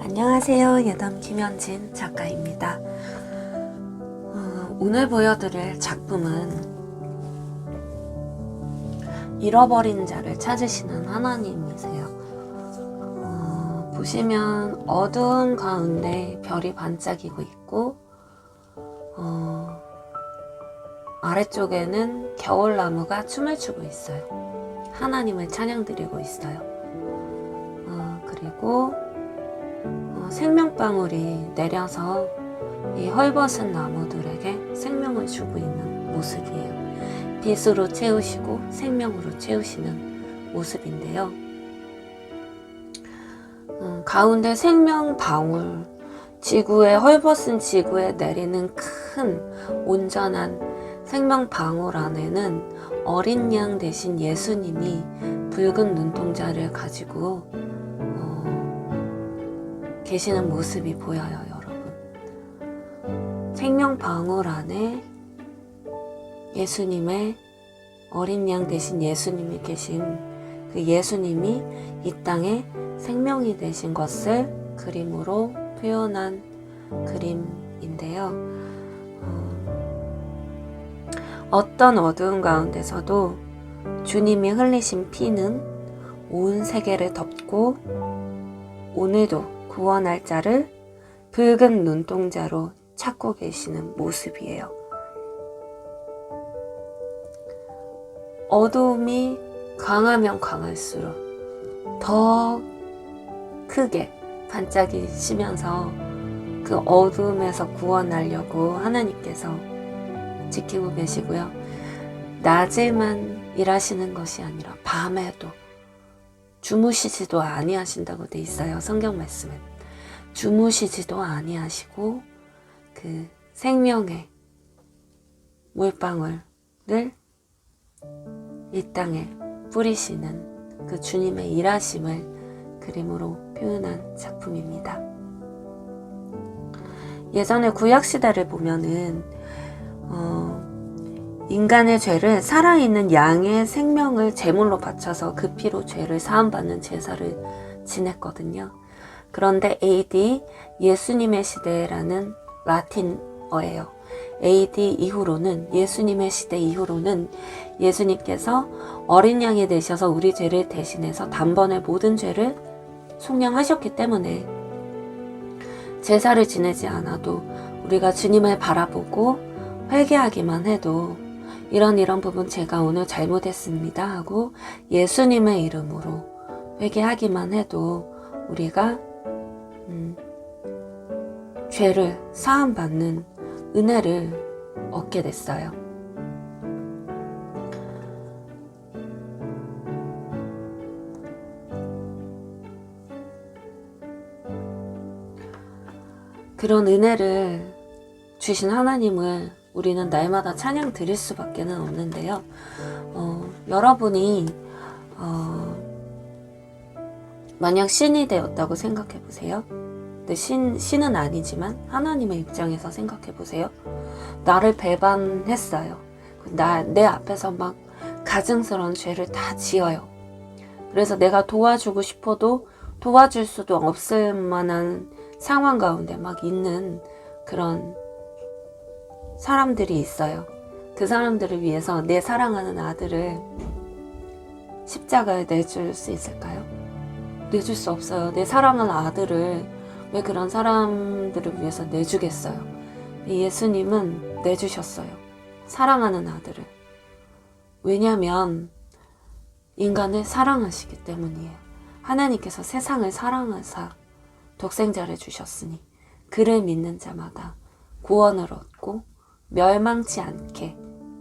안녕하세요. 예담 김현진 작가입니다. 오늘 보여드릴 작품은 잃어버린 자를 찾으시는 하나님이세요. 보시면 어두운 가운데 별이 반짝이고 있고 아래쪽에는 겨울나무가 춤을 추고 있어요. 하나님을 찬양드리고 있어요. 그리고 생명방울이 내려서 이 헐벗은 나무들에게 생명을 주고 있는 모습이에요. 빛으로 채우시고 생명으로 채우시는 모습인데요. 가운데 생명방울, 헐벗은 지구에 내리는 큰 온전한 생명방울 안에는 어린 양 대신 예수님이 붉은 눈동자를 가지고 계시는 모습이 보여요, 여러분. 생명방울 안에 예수님의 어린 양 대신 예수님이 계신 그 예수님이 이 땅에 생명이 되신 것을 그림으로 표현한 그림인데요. 어떤 어두운 가운데서도 주님이 흘리신 피는 온 세계를 덮고 오늘도 구원할 자를 붉은 눈동자로 찾고 계시는 모습이에요. 어두움이 강하면 강할수록 더 크게 반짝이시면서 그 어두움에서 구원하려고 하나님께서 지키고 계시고요. 낮에만 일하시는 것이 아니라 밤에도 주무시지도 아니하신다고 돼 있어요. 성경 말씀은 주무시지도 아니하시고 그 생명의 물방울을 이 땅에 뿌리시는 그 주님의 일하심을 그림으로 표현한 작품입니다. 예전에 구약시대를 보면은 인간의 죄를 살아있는 양의 생명을 제물로 바쳐서 그 피로 죄를 사함받는 제사를 지냈거든요. 그런데 AD 예수님의 시대라는 라틴어예요. AD 이후로는 예수님의 시대 이후로는 예수님께서 어린 양이 되셔서 우리 죄를 대신해서 단번에 모든 죄를 속량하셨기 때문에 제사를 지내지 않아도 우리가 주님을 바라보고 회개하기만 해도 이런 부분 제가 오늘 잘못했습니다 하고 예수님의 이름으로 회개하기만 해도 우리가 죄를 사함받는 은혜를 얻게 됐어요. 그런 은혜를 주신 하나님을 우리는 날마다 찬양 드릴 수밖에 없는데요. 여러분이 만약 신이 되었다고 생각해 보세요. 근데 신은 아니지만 하나님의 입장에서 생각해 보세요. 나를 배반했어요. 내 앞에서 막 가증스러운 죄를 다 지어요. 그래서 내가 도와주고 싶어도 도와줄 수도 없을 만한 상황 가운데 막 있는 그런 사람들이 있어요. 그 사람들을 위해서 내 사랑하는 아들을 십자가에 내줄 수 있을까요? 내줄 수 없어요. 내 사랑하는 아들을 왜 그런 사람들을 위해서 내주겠어요? 예수님은 내주셨어요. 사랑하는 아들을. 왜냐하면 인간을 사랑하시기 때문이에요. 하나님께서 세상을 사랑하사 독생자를 주셨으니 그를 믿는 자마다 구원을 얻고 멸망치 않게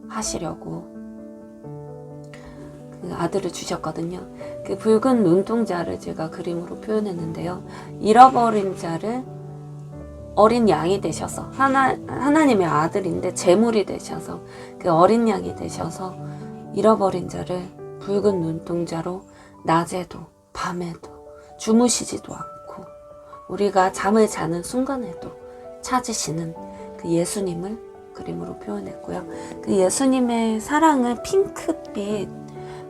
하시려고 그 아들을 주셨거든요. 그 붉은 눈동자를 제가 그림으로 표현했는데요. 잃어버린 자를 어린 양이 되셔서 하나님의 아들인데 제물이 되셔서 그 어린 양이 되셔서 잃어버린 자를 붉은 눈동자로 낮에도 밤에도 주무시지도 않고 우리가 잠을 자는 순간에도 찾으시는 그 예수님을 그림으로 표현했고요. 그 예수님의 사랑을 핑크빛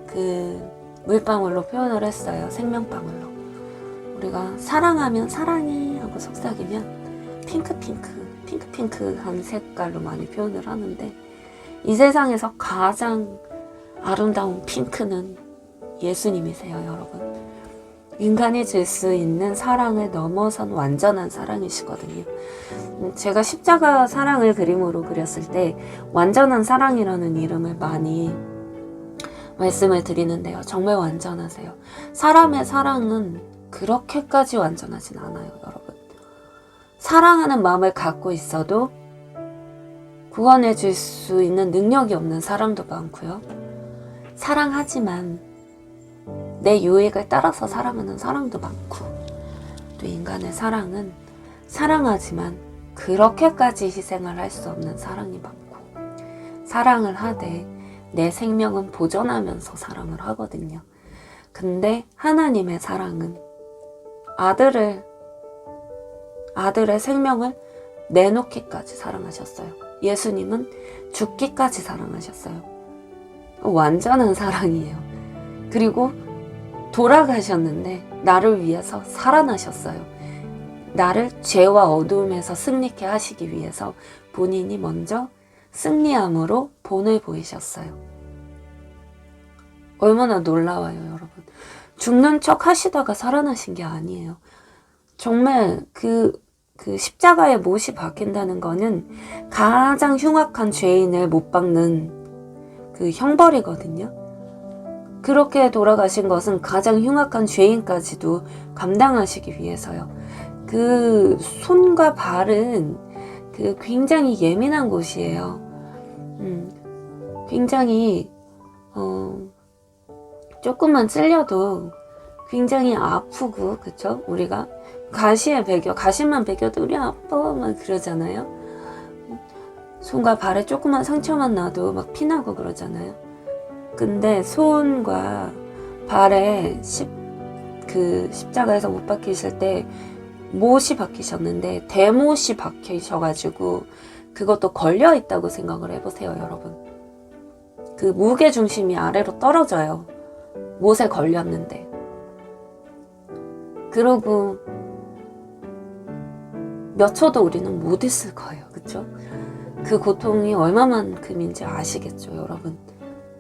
그 물방울로 표현을 했어요. 생명방울로. 우리가 사랑하면 사랑해 핑크라고 속삭이면 핑크한 색깔로 많이 표현을 하는데, 이 세상에서 가장 아름다운 핑크는 예수님이세요, 여러분. 인간이 줄 수 있는 사랑을 넘어선 완전한 사랑이시거든요. 제가 십자가 사랑을 그림으로 그렸을 때 완전한 사랑이라는 이름을 많이 말씀을 드리는데요. 정말 완전하세요. 사람의 사랑은 그렇게까지 완전하진 않아요, 여러분. 사랑하는 마음을 갖고 있어도 구원해 줄 수 있는 능력이 없는 사람도 많고요. 사랑하지만 내 유익을 따라서 사랑하는 사람도 많고, 또 인간의 사랑은 사랑하지만 그렇게까지 희생을 할 수 없는 사랑이 많고, 사랑을 하되 내 생명은 보존하면서 사랑을 하거든요. 근데 하나님의 사랑은 아들의 생명을 내놓기까지 사랑하셨어요. 예수님은 죽기까지 사랑하셨어요. 완전한 사랑이에요. 그리고 돌아가셨는데 나를 위해서 살아나셨어요. 나를 죄와 어두움에서 승리케 하시기 위해서 본인이 먼저 승리함으로 본을 보이셨어요. 얼마나 놀라워요, 여러분. 죽는 척 하시다가 살아나신 게 아니에요. 정말 그 십자가에 못이 박힌다는 거는 가장 흉악한 죄인을 못 박는 그 형벌이거든요. 그렇게 돌아가신 것은 가장 흉악한 죄인까지도 감당하시기 위해서요. 그 손과 발은 그 굉장히 예민한 곳이에요. 굉장히 조금만 찔려도 굉장히 아프고, 그쵸? 우리가 가시만 베겨도 우리 아파 막 그러잖아요. 손과 발에 조그만 상처만 나도 막 피나고 그러잖아요. 근데 손과 발에 십자가에서 못 박히실 때 못이 박히셨는데 대못이 박히셔가지고 그것도 걸려 있다고 생각을 해보세요, 여러분. 그 무게 중심이 아래로 떨어져요. 못에 걸렸는데. 그러고 몇 초도 우리는 못 있을 거예요, 그쵸? 그 고통이 얼마만큼인지 아시겠죠, 여러분?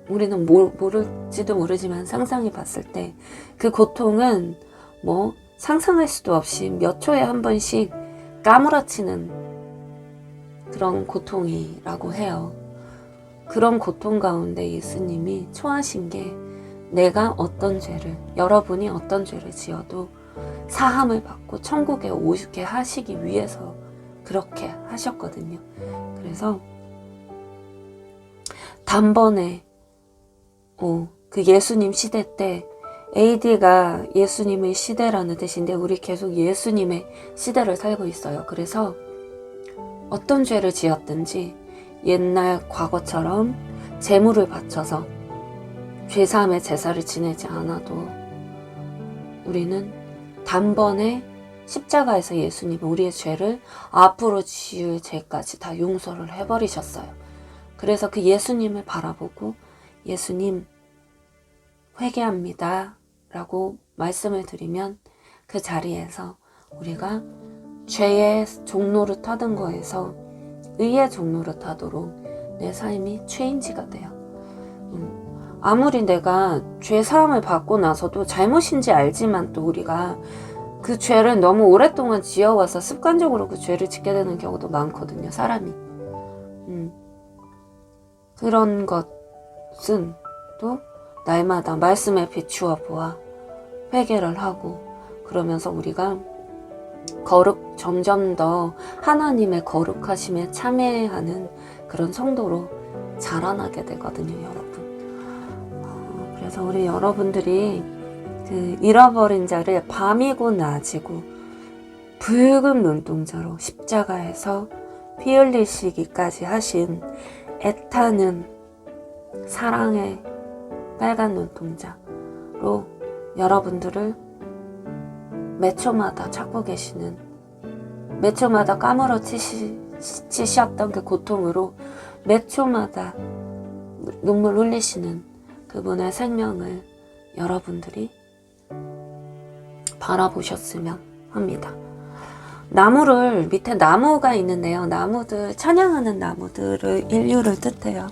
우리는 모를지도 모르지만 상상해 봤을 때 그 고통은 뭐 상상할 수도 없이 몇 초에 한 번씩 까무러치는 그런 고통이라고 해요. 그런 고통 가운데 예수님이 처하신 게 여러분이 어떤 죄를 지어도 사함을 받고 천국에 오게 하시기 위해서 그렇게 하셨거든요. 그래서 단번에 그 예수님 시대 때, AD가 예수님의 시대라는 뜻인데 우리 계속 예수님의 시대를 살고 있어요. 그래서 어떤 죄를 지었든지 옛날 과거처럼 제물을 바쳐서 죄사함의 제사를 지내지 않아도 우리는 단번에 십자가에서 예수님은 우리의 죄를 앞으로 지을 죄까지 다 용서를 해버리셨어요. 그래서 그 예수님을 바라보고 예수님 회개합니다 라고 말씀을 드리면 그 자리에서 우리가 죄의 종로를 타던 거에서 의의 종로를 타도록 내 삶이 체인지가 돼요. 아무리 내가 죄 사함을 받고 나서도 잘못인지 알지만 또 우리가 그 죄를 너무 오랫동안 지어와서 습관적으로 그 죄를 짓게 되는 경우도 많거든요, 사람이. 그런 것은 또 날마다 말씀에 비추어 보아 회개를 하고, 그러면서 우리가 점점 더 하나님의 거룩하심에 참여하는 그런 성도로 자라나게 되거든요, 여러분. 그래서 우리 여러분들이 그 잃어버린 자를 밤이고 낮이고 붉은 눈동자로 십자가에서 피 흘리시기까지 하신 애타는 사랑의 빨간 눈동자로 여러분들을 매 초마다 찾고 계시는, 매 초마다 까무러치셨던 그 고통으로 매 초마다 눈물 흘리시는 그분의 생명을 여러분들이 바라보셨으면 합니다. 나무를, 밑에 나무가 있는데요. 나무들, 찬양하는 나무들을, 인류를 뜻해요.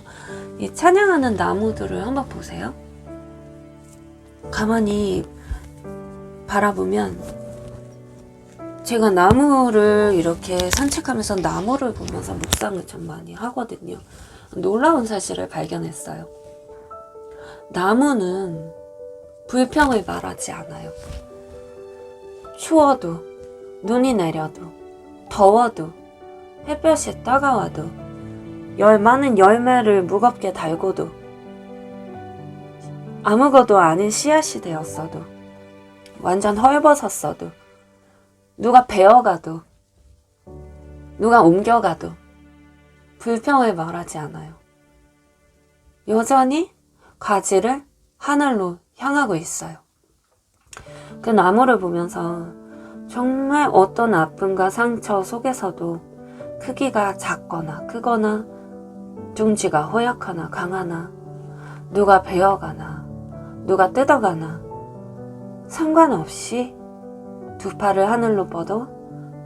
이 찬양하는 나무들을 한번 보세요. 가만히 바라보면, 제가 나무를 이렇게 산책하면서 나무를 보면서 묵상을 좀 많이 하거든요. 놀라운 사실을 발견했어요. 나무는 불평을 말하지 않아요. 추워도, 눈이 내려도, 더워도, 햇볕이 따가워도, 많은 열매를 무겁게 달고도, 아무것도 아닌 씨앗이 되었어도, 완전 헐벗었어도, 누가 베어가도, 누가 옮겨가도 불평을 말하지 않아요. 여전히 가지를 하늘로 향하고 있어요. 그 나무를 보면서 정말 어떤 아픔과 상처 속에서도 크기가 작거나 크거나 둥지가 허약하나 강하나 누가 베어가나 누가 뜯어가나 상관없이 두 팔을 하늘로 뻗어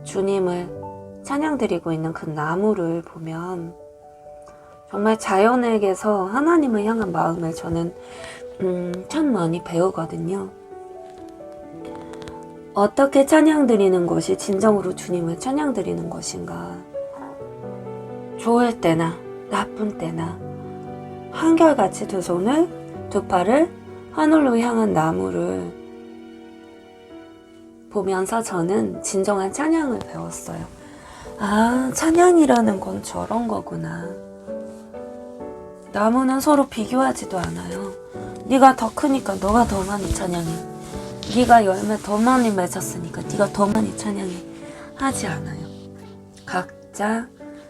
주님을 찬양드리고 있는 그 나무를 보면 정말 자연에게서 하나님을 향한 마음을 저는 참 많이 배우거든요. 어떻게 찬양드리는 것이 진정으로 주님을 찬양드리는 것인가? 좋을 때나 나쁜 때나 한결같이 두 손을, 두 팔을 하늘로 향한 나무를 보면서 저는 진정한 찬양을 배웠어요. 아, 찬양이라는 건 저런 거구나. 나무는 서로 비교하지도 않아요. 네가 더 크니까 너가 더 많이 찬양해. 네가 열매 더 많이 맺었으니까 네가 더 많이 찬양해. 하지 않아요. 각자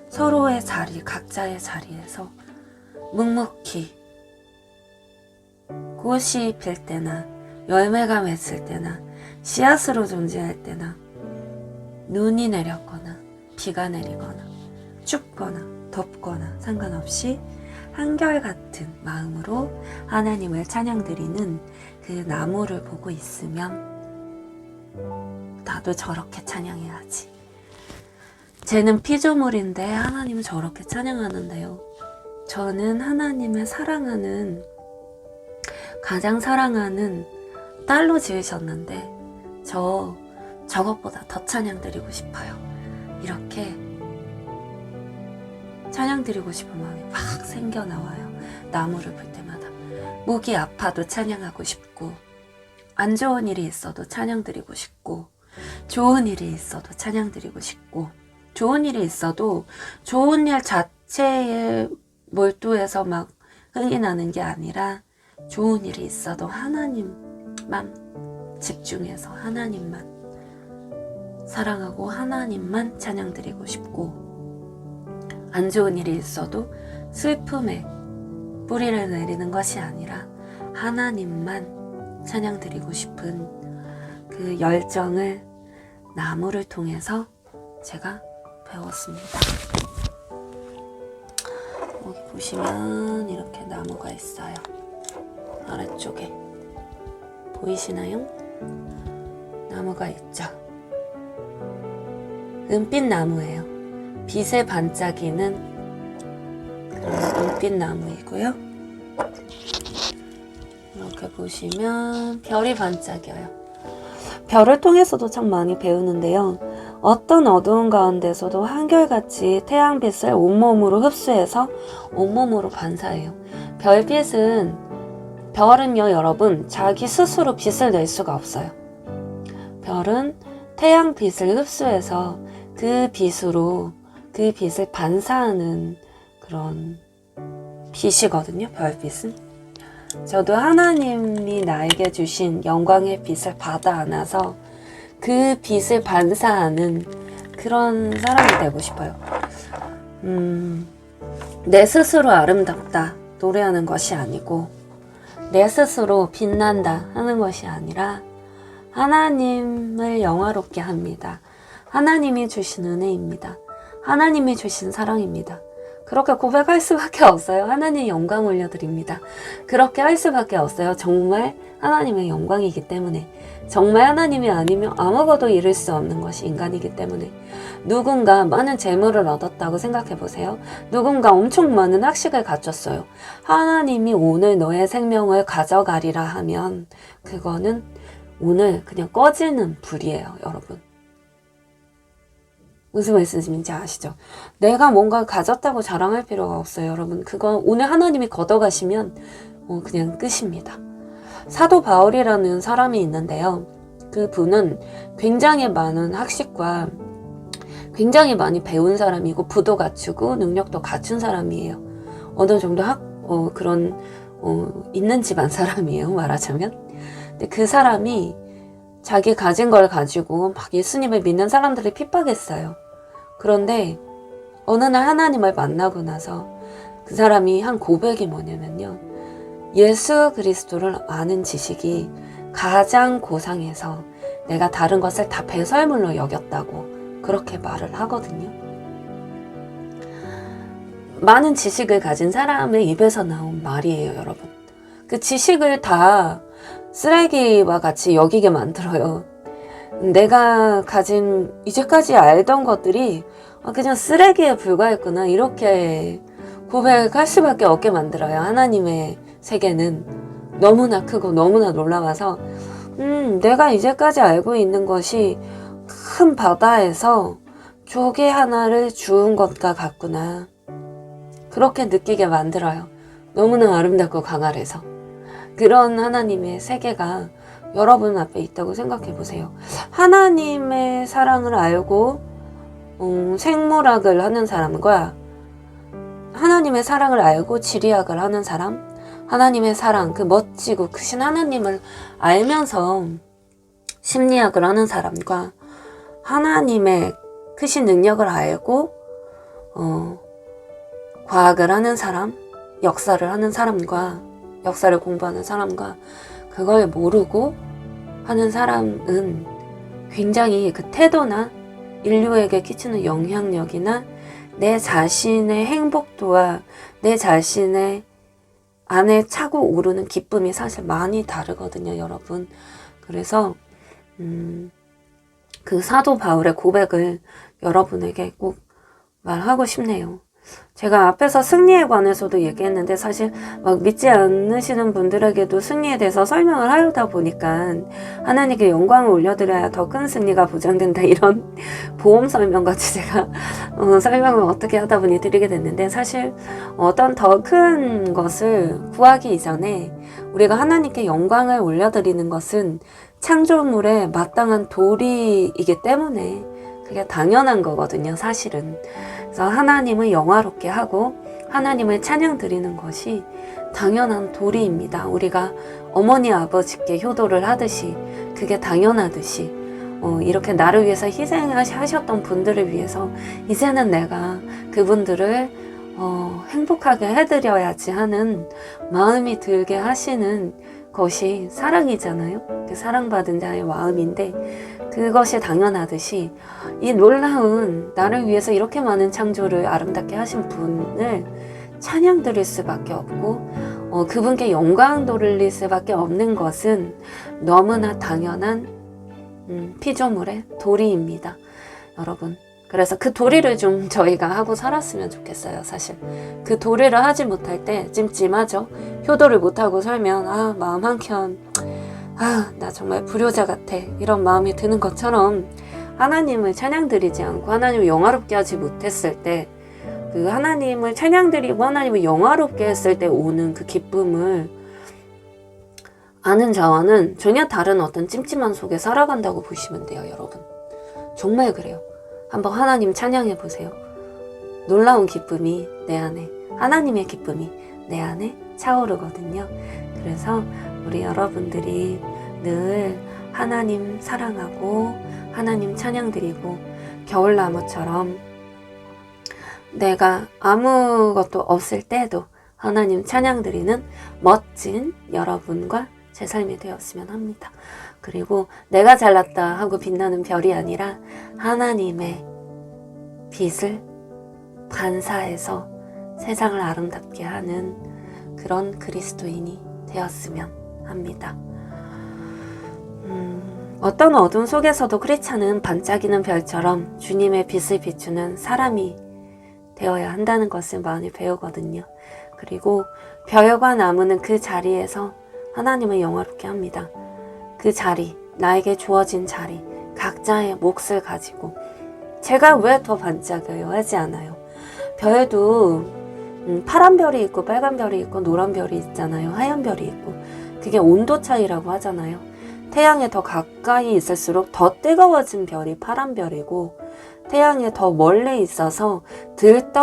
서로의 자리, 각자의 자리에서 묵묵히 꽃이 필 때나 열매가 맺을 때나 씨앗으로 존재할 때나 눈이 내렸거나 비가 내리거나 춥거나 덥거나 상관없이 한결같은 마음으로 하나님을 찬양드리는 그 나무를 보고 있으면 나도 저렇게 찬양해야지. 쟤는 피조물인데 하나님은 저렇게 찬양하는데요. 저는 하나님을 사랑하는, 가장 사랑하는 딸로 지으셨는데 저것보다 더 찬양드리고 싶어요. 이렇게 찬양드리고 싶은 마음이 막 생겨나와요. 나무를 볼 때마다. 목이 아파도 찬양하고 싶고, 안 좋은 일이 있어도 찬양드리고 싶고, 좋은 일이 있어도 찬양드리고 싶고, 좋은 일이 있어도 좋은 일 자체에 몰두해서 막 흥이 나는 게 아니라 좋은 일이 있어도 하나님만 집중해서 하나님만 사랑하고 하나님만 찬양드리고 싶고, 안 좋은 일이 있어도 슬픔에 뿌리를 내리는 것이 아니라 하나님만 찬양드리고 싶은 그 열정을 나무를 통해서 제가 배웠습니다. 여기 보시면 이렇게 나무가 있어요. 아래쪽에 보이시나요? 나무가 있죠. 은빛 나무예요. 빛에 반짝이는 그런 은빛 나무이고요. 이렇게 보시면 별이 반짝여요. 별을 통해서도 참 많이 배우는데요. 어떤 어두운 가운데서도 한결같이 태양빛을 온몸으로 흡수해서 온몸으로 반사해요. 별은요, 여러분, 자기 스스로 빛을 낼 수가 없어요. 별은 태양빛을 흡수해서 그 빛으로 그 빛을 반사하는 그런 빛이거든요, 별빛은. 저도 하나님이 나에게 주신 영광의 빛을 받아 안아서 그 빛을 반사하는 그런 사람이 되고 싶어요. 내 스스로 아름답다 노래하는 것이 아니고, 내 스스로 빛난다 하는 것이 아니라 하나님을 영화롭게 합니다. 하나님이 주신 은혜입니다. 하나님이 주신 사랑입니다. 그렇게 고백할 수밖에 없어요. 하나님 영광 올려드립니다. 그렇게 할 수밖에 없어요. 정말 하나님의 영광이기 때문에. 정말 하나님이 아니면 아무것도 이룰 수 없는 것이 인간이기 때문에. 누군가 많은 재물을 얻었다고 생각해 보세요. 누군가 엄청 많은 학식을 갖췄어요. 하나님이 오늘 너의 생명을 가져가리라 하면 그거는 오늘 그냥 꺼지는 불이에요, 여러분. 무슨 말씀인지 아시죠? 내가 뭔가 가졌다고 자랑할 필요가 없어요, 여러분. 그건 오늘 하나님이 걷어가시면 그냥 끝입니다. 사도 바울이라는 사람이 있는데요. 그 분은 굉장히 많은 학식과 굉장히 많이 배운 사람이고 부도 갖추고 능력도 갖춘 사람이에요. 어느 정도 있는 집안 사람이에요, 말하자면. 근데 그 사람이 자기 가진 걸 가지고 막 예수님을 믿는 사람들을 핍박했어요. 그런데 어느 날 하나님을 만나고 나서 그 사람이 한 고백이 뭐냐면요. 예수 그리스도를 아는 지식이 가장 고상해서 내가 다른 것을 다 배설물로 여겼다고 그렇게 말을 하거든요. 많은 지식을 가진 사람의 입에서 나온 말이에요, 여러분. 그 지식을 다 쓰레기와 같이 여기게 만들어요. 내가 가진 이제까지 알던 것들이 그냥 쓰레기에 불과했구나, 이렇게 고백할 수밖에 없게 만들어요. 하나님의 세계는 너무나 크고 너무나 놀라워서 내가 이제까지 알고 있는 것이 큰 바다에서 조개 하나를 주운 것과 같구나, 그렇게 느끼게 만들어요. 너무나 아름답고 강활해서. 그런 하나님의 세계가 여러분 앞에 있다고 생각해 보세요. 하나님의 사랑을 알고 생물학을 하는 사람과 하나님의 사랑을 알고 지리학을 하는 사람, 하나님의 사랑, 그 멋지고 크신 하나님을 알면서 심리학을 하는 사람과 하나님의 크신 능력을 알고 과학을 하는 사람, 역사를 하는 사람과 역사를 공부하는 사람과 그걸 모르고 하는 사람은 굉장히 그 태도나 인류에게 끼치는 영향력이나 내 자신의 행복도와 내 자신의 안에 차고 오르는 기쁨이 사실 많이 다르거든요, 여러분. 그래서 그 사도 바울의 고백을 여러분에게 꼭 말하고 싶네요. 제가 앞에서 승리에 관해서도 얘기했는데 사실 막 믿지 않으시는 분들에게도 승리에 대해서 설명을 하려다 보니까 하나님께 영광을 올려드려야 더 큰 승리가 보장된다, 이런 보험 설명같이 제가 설명을 어떻게 하다 보니 드리게 됐는데, 사실 어떤 더 큰 것을 구하기 이전에 우리가 하나님께 영광을 올려드리는 것은 창조물의 마땅한 도리이기 때문에 그게 당연한 거거든요, 사실은. 그래서 하나님을 영화롭게 하고 하나님을 찬양 드리는 것이 당연한 도리입니다. 우리가 어머니 아버지께 효도를 하듯이 그게 당연하듯이 이렇게 나를 위해서 희생하셨던 분들을 위해서 이제는 내가 그분들을 행복하게 해드려야지 하는 마음이 들게 하시는 것이 사랑이잖아요. 그 사랑받은 자의 마음인데, 그것이 당연하듯이 이 놀라운 나를 위해서 이렇게 많은 창조를 아름답게 하신 분을 찬양 드릴 수밖에 없고 그분께 영광 돌릴 수밖에 없는 것은 너무나 당연한 피조물의 도리입니다, 여러분. 그래서 그 도리를 좀 저희가 하고 살았으면 좋겠어요. 사실 그 도리를 하지 못할 때 찜찜하죠. 효도를 못하고 살면 마음 한켠 나 정말 불효자 같아, 이런 마음이 드는 것처럼 하나님을 찬양드리지 않고 하나님을 영화롭게 하지 못했을 때, 그 하나님을 찬양드리고 하나님을 영화롭게 했을 때 오는 그 기쁨을 아는 자와는 전혀 다른 어떤 찜찜한 속에 살아간다고 보시면 돼요, 여러분. 정말 그래요. 한번 하나님 찬양해 보세요. 놀라운 기쁨이 내 안에, 하나님의 기쁨이 내 안에 차오르거든요. 그래서 우리 여러분들이 늘 하나님 사랑하고 하나님 찬양드리고 겨울나무처럼 내가 아무것도 없을 때도 하나님 찬양드리는 멋진 여러분과 제 삶이 되었으면 합니다. 그리고 내가 잘났다 하고 빛나는 별이 아니라 하나님의 빛을 반사해서 세상을 아름답게 하는 그런 그리스도인이 되었으면 합니다. 어떤 어둠 속에서도 크리스찬은 반짝이는 별처럼 주님의 빛을 비추는 사람이 되어야 한다는 것을 많이 배우거든요. 그리고 별과 나무는 그 자리에서 하나님을 영화롭게 합니다. 그 자리, 나에게 주어진 자리, 각자의 몫을 가지고 제가 왜 더 반짝여요? 하지 않아요. 별도 파란 별이 있고 빨간 별이 있고 노란 별이 있잖아요. 하얀 별이 있고. 그게 온도 차이라고 하잖아요. 태양에 더 가까이 있을수록 더 뜨거워진 별이 파란 별이고 태양에 더 멀리 있어서 덜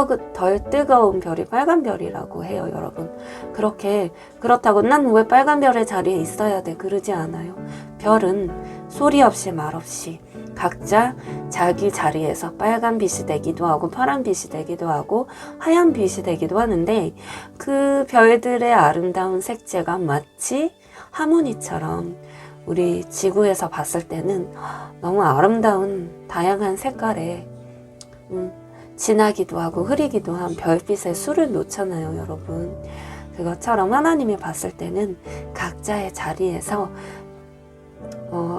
뜨거운 별이 빨간 별이라고 해요, 여러분. 그렇다고 난 왜 빨간 별의 자리에 있어야 돼? 그러지 않아요. 별은 소리 없이 말 없이 각자 자기 자리에서 빨간 빛이 되기도 하고 파란 빛이 되기도 하고 하얀 빛이 되기도 하는데 그 별들의 아름다운 색채가 마치 하모니처럼 우리 지구에서 봤을 때는 너무 아름다운 다양한 색깔의 진하기도 하고 흐리기도 한 별빛의 수를 놓잖아요, 여러분. 그것처럼 하나님이 봤을 때는 각자의 자리에서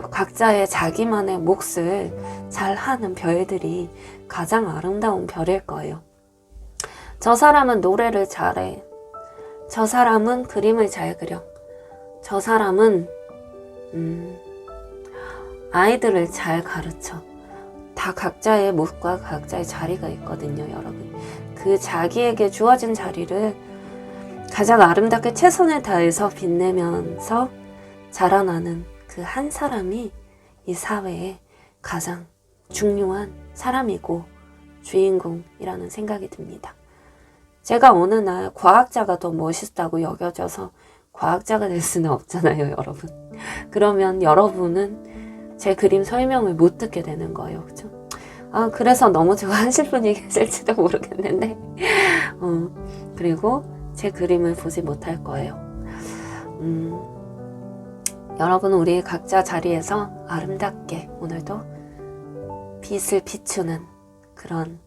각자의 자기만의 몫을 잘 하는 별들이 가장 아름다운 별일 거예요. 저 사람은 노래를 잘해. 저 사람은 그림을 잘 그려. 저 사람은 아이들을 잘 가르쳐. 다 각자의 몫과 각자의 자리가 있거든요, 여러분. 그 자기에게 주어진 자리를 가장 아름답게 최선을 다해서 빛내면서 자라나는 그 한 사람이 이 사회에 가장 중요한 사람이고 주인공이라는 생각이 듭니다. 제가 어느 날 과학자가 더 멋있다고 여겨져서 과학자가 될 수는 없잖아요, 여러분. 그러면 여러분은 제 그림 설명을 못 듣게 되는 거예요, 그죠? 그래서 너무 좋아하실 분이 계실지도 모르겠는데, 그리고 제 그림을 보지 못할 거예요. 여러분, 우리 각자 자리에서 아름답게 오늘도 빛을 비추는 그런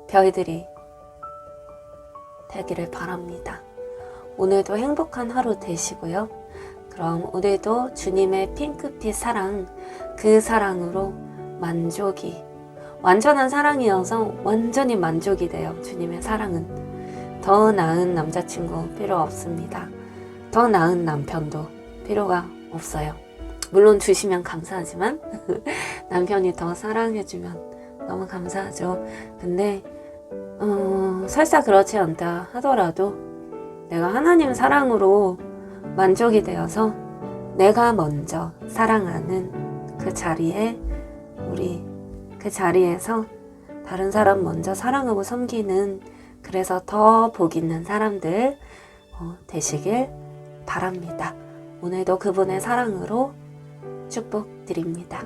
별들이 되기를 바랍니다. 오늘도 행복한 하루 되시고요. 그럼 오늘도 주님의 핑크빛 사랑, 그 사랑으로 만족이, 완전한 사랑이어서 완전히 만족이 돼요. 주님의 사랑은. 더 나은 남자친구 필요 없습니다. 더 나은 남편도 필요가 없어요. 물론 주시면 감사하지만 남편이 더 사랑해주면 너무 감사하죠. 근데 설사 그렇지 않다 하더라도 내가 하나님 사랑으로 만족이 되어서 내가 먼저 사랑하는 그 자리에 그 자리에서 다른 사람 먼저 사랑하고 섬기는, 그래서 더 복 있는 사람들 되시길 바랍니다. 오늘도 그분의 사랑으로 축복드립니다.